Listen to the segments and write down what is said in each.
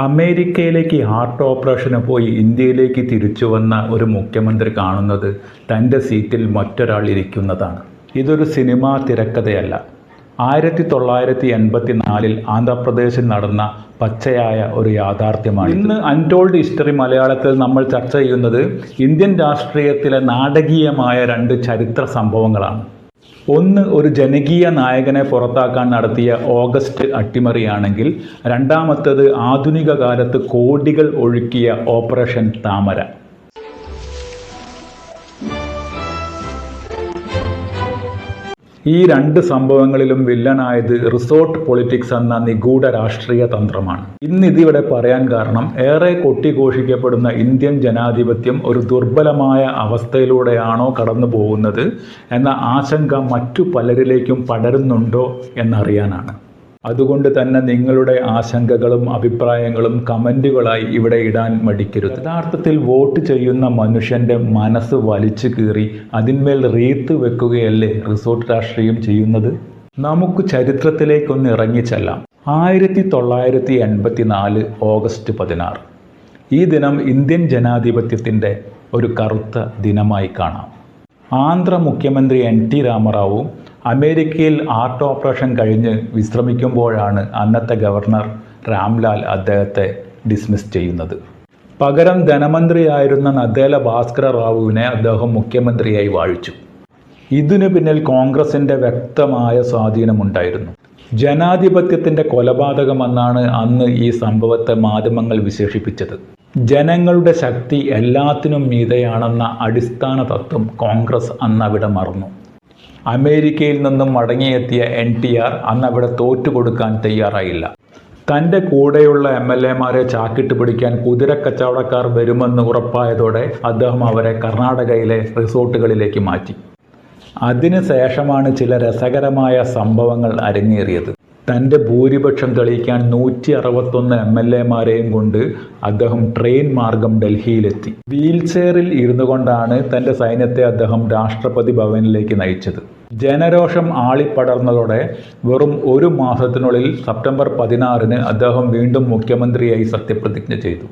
അമേരിക്കയിലേക്ക് ഹാർട്ട് ഓപ്പറേഷന് പോയി ഇന്ത്യയിലേക്ക് തിരിച്ചു വന്ന ഒരു മുഖ്യമന്ത്രി കാണുന്നത് തൻ്റെ സീറ്റിൽ മറ്റൊരാൾ ഇരിക്കുന്നതാണ്. ഇതൊരു സിനിമാ തിരക്കഥയല്ല. 1984 ആന്ധ്രാപ്രദേശിൽ നടന്ന പച്ചയായ ഒരു യാഥാർത്ഥ്യമാണ്. ഇന്ന് അൺടോൾഡ് ഹിസ്റ്ററി മലയാളത്തിൽ നമ്മൾ ചർച്ച ചെയ്യുന്നത് ഇന്ത്യൻ രാഷ്ട്രീയത്തിലെ നാടകീയമായ 2 ചരിത്ര സംഭവങ്ങളാണ്. ഒന്ന്, ഒരു ജനകീയ നായകനെ പുറത്താക്കാൻ നടത്തിയ ഓഗസ്റ്റ് അട്ടിമറിയാണെങ്കിൽ രണ്ടാമത്തേത് ആധുനിക കാലത്ത് കോടികൾ ഒഴുക്കിയ ഓപ്പറേഷൻ താമര. ഈ 2 സംഭവങ്ങളിലും വില്ലനായത് റിസോർട്ട് പൊളിറ്റിക്സ് എന്ന നിഗൂഢ രാഷ്ട്രീയ തന്ത്രമാണ്. ഇന്നിതിവിടെ പറയാൻ കാരണം, ഏറെ കൊട്ടിഘോഷിക്കപ്പെടുന്ന ഇന്ത്യൻ ജനാധിപത്യം ഒരു ദുർബലമായ അവസ്ഥയിലൂടെയാണോ കടന്നു പോകുന്നത് എന്ന ആശങ്ക മറ്റു പലരിലേക്കും പടരുന്നുണ്ടോ എന്നറിയാനാണ്. അതുകൊണ്ട് തന്നെ നിങ്ങളുടെ ആശങ്കകളും അഭിപ്രായങ്ങളും കമൻറ്റുകളായി ഇവിടെ ഇടാൻ മടിക്കരുത്. യഥാർത്ഥത്തിൽ വോട്ട് ചെയ്യുന്ന മനുഷ്യൻ്റെ മനസ്സ് വലിച്ചു കീറി അതിന്മേൽ റീത്ത് വെക്കുകയല്ലേ റിസോർട്ട് രാഷ്ട്രീയം ചെയ്യുന്നത്? നമുക്ക് ചരിത്രത്തിലേക്കൊന്ന് ഇറങ്ങിച്ചെല്ലാം. 1984 ഓഗസ്റ്റ് 16. ഈ ദിനം ഇന്ത്യൻ ജനാധിപത്യത്തിൻ്റെ ഒരു കറുത്ത ദിനമായി കാണാം. ആന്ധ്ര മുഖ്യമന്ത്രി NT രാമറാവു അമേരിക്കയിൽ ഹാർട്ട് ഓപ്പറേഷൻ കഴിഞ്ഞ് വിശ്രമിക്കുമ്പോഴാണ് അന്നത്തെ ഗവർണർ രാംലാൽ അദ്ദേഹത്തെ ഡിസ്മിസ് ചെയ്യുന്നത്. പകരം ധനമന്ത്രിയായിരുന്ന നദേല ഭാസ്കര റാവുവിനെ അദ്ദേഹം മുഖ്യമന്ത്രിയായി വാഴിച്ചു. ഇതിനു പിന്നിൽ കോൺഗ്രസിൻ്റെ വ്യക്തമായ സ്വാധീനമുണ്ടായിരുന്നു. ജനാധിപത്യത്തിൻ്റെ കൊലപാതകമെന്നാണ് അന്ന് ഈ സംഭവത്തെ മാധ്യമങ്ങൾ വിശേഷിപ്പിച്ചത്. ജനങ്ങളുടെ ശക്തി എല്ലാത്തിനും മീതെയാണെന്ന അടിസ്ഥാന തത്വം കോൺഗ്രസ് അന്നവിടെ മറന്നു. അമേരിക്കയിൽ നിന്നും മടങ്ങിയെത്തിയ NTR അന്നവിടെ തോറ്റുകൊടുക്കാൻ തയ്യാറായില്ല. തൻ്റെ കൂടെയുള്ള MLA-മാരെ ചാക്കിട്ട് പിടിക്കാൻ കുതിരക്കച്ചവടക്കാർ വരുമെന്ന് ഉറപ്പായതോടെ അദ്ദേഹം അവരെ കർണാടകയിലെ റിസോർട്ടുകളിലേക്ക് മാറ്റി. അതിനു ശേഷമാണ് ചില രസകരമായ സംഭവങ്ങൾ അരങ്ങേറിയത്. തൻ്റെ ഭൂരിപക്ഷം തെളിയിക്കാൻ 161 MLA-മാരെയും കൊണ്ട് അദ്ദേഹം ട്രെയിൻ മാർഗം ഡൽഹിയിലെത്തി. വീൽ ചെയറിൽ ഇരുന്നു കൊണ്ടാണ് തൻ്റെ സൈന്യത്തെ അദ്ദേഹം രാഷ്ട്രപതി ഭവനിലേക്ക് നയിച്ചത്. ജനരോഷം ആളിപ്പടർന്നതോടെ വെറും 1 മാസത്തിനുള്ളിൽ സെപ്റ്റംബർ 16 അദ്ദേഹം വീണ്ടും മുഖ്യമന്ത്രിയായി സത്യപ്രതിജ്ഞ ചെയ്തു.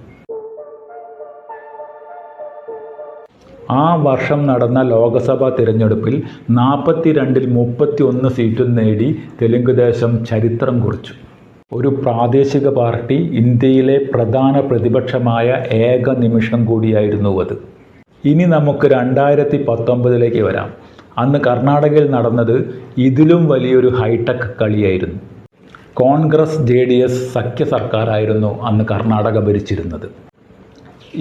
ആ വർഷം നടന്ന ലോക്സഭാ തിരഞ്ഞെടുപ്പിൽ 42-ൽ 31 സീറ്റും നേടി തെലുങ്കുദേശം ചരിത്രം കുറിച്ചു. ഒരു പ്രാദേശിക പാർട്ടി ഇന്ത്യയിലെ പ്രധാന പ്രതിപക്ഷമായ ഏക നിമിഷം കൂടിയായിരുന്നു അത്. ഇനി നമുക്ക് 2019 വരാം. അന്ന് കർണാടകയിൽ നടന്നത് ഇതിലും വലിയൊരു ഹൈടെക് കളിയായിരുന്നു. കോൺഗ്രസ് JDS സഖ്യ സർക്കാരായിരുന്നു അന്ന് കർണാടക ഭരിച്ചിരുന്നത്.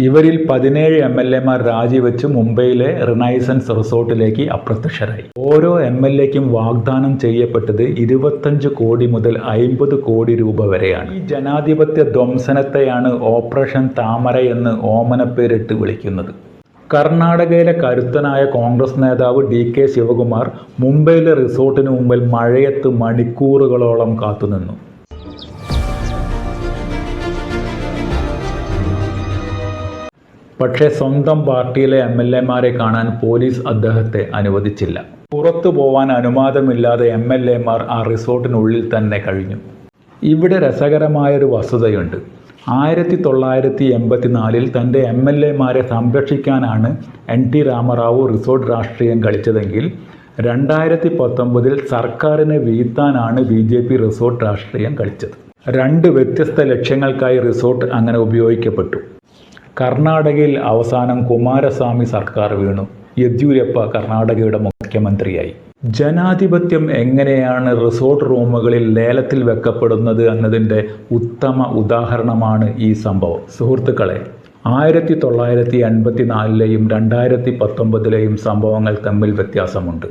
ഇവരിൽ 17 MLA-മാർ രാജിവെച്ച് മുംബൈയിലെ റിനൈസൻസ് റിസോർട്ടിലേക്ക് അപ്രത്യക്ഷരായി. ഓരോ MLA-ക്കും വാഗ്ദാനം ചെയ്യപ്പെട്ടത് 25 കോടി മുതൽ 50 കോടി രൂപ വരെയാണ്. ഈ ജനാധിപത്യ ധ്വംസനത്തെയാണ് ഓപ്പറേഷൻ താമര എന്ന് ഓമനപ്പേരിട്ട് വിളിക്കുന്നത്. കർണാടകയിലെ കരുത്തനായ കോൺഗ്രസ് നേതാവ് DK ശിവകുമാർ മുംബൈയിലെ റിസോർട്ടിന് മുമ്പിൽ മഴയത്ത് മണിക്കൂറുകളോളം കാത്തുനിന്നു. പക്ഷേ സ്വന്തം പാർട്ടിയിലെ MLA-മാരെ കാണാൻ പോലീസ് അദ്ദേഹത്തെ അനുവദിച്ചില്ല. പുറത്തു പോവാൻ അനുവാദമില്ലാതെ MLA-മാർ ആ റിസോർട്ടിനുള്ളിൽ തന്നെ കഴിഞ്ഞു. ഇവിടെ രസകരമായൊരു വസ്തുതയുണ്ട്. 1984 തൻ്റെ MLA-മാരെ സംരക്ഷിക്കാനാണ് NT രാമറാവു റിസോർട്ട് രാഷ്ട്രീയം കളിച്ചതെങ്കിൽ 2019 സർക്കാരിനെ വീഴ്ത്താനാണ് BJP റിസോർട്ട് രാഷ്ട്രീയം കളിച്ചത്. 2 വ്യത്യസ്ത ലക്ഷ്യങ്ങൾക്കായി റിസോർട്ട് അങ്ങനെ ഉപയോഗിക്കപ്പെട്ടു. കർണാടകയിൽ അവസാനം കുമാരസ്വാമി സർക്കാർ വീണു. യെദ്യൂരപ്പ കർണാടകയുടെ മുഖ്യമന്ത്രിയായി. ജനാധിപത്യം എങ്ങനെയാണ് റിസോർട്ട് റൂമുകളിൽ ലേലത്തിൽ വെക്കപ്പെടുന്നത് എന്നതിൻ്റെ ഉത്തമ ഉദാഹരണമാണ് ഈ സംഭവം. സുഹൃത്തുക്കളെ, 1984-ലെയും 2019-ലെയും സംഭവങ്ങൾ തമ്മിൽ വ്യത്യാസമുണ്ട്.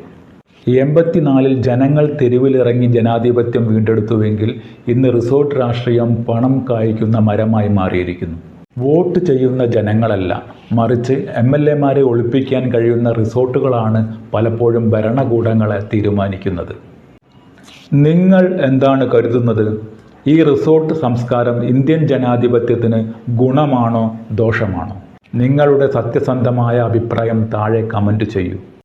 84-ൽ ജനങ്ങൾ തെരുവിലിറങ്ങി ജനാധിപത്യം വീണ്ടെടുത്തുവെങ്കിൽ ഇന്ന് റിസോർട്ട് രാഷ്ട്രീയം പണം കായ്ക്കുന്ന മരമായി മാറിയിരിക്കുന്നു. വോട്ട് ചെയ്യുന്ന ജനങ്ങളല്ല, മറിച്ച് MLA-മാരെ ഒളിപ്പിക്കാൻ കഴിയുന്ന റിസോർട്ടുകളാണ് പലപ്പോഴും ഭരണകൂടങ്ങളെ തീരുമാനിക്കുന്നത്. നിങ്ങൾ എന്താണ് കരുതുന്നത്? ഈ റിസോർട്ട് സംസ്കാരം ഇന്ത്യൻ ജനാധിപത്യത്തിന് ഗുണമാണോ ദോഷമാണോ? നിങ്ങളുടെ സത്യസന്ധമായ അഭിപ്രായം താഴെ കമൻറ്റ് ചെയ്യൂ.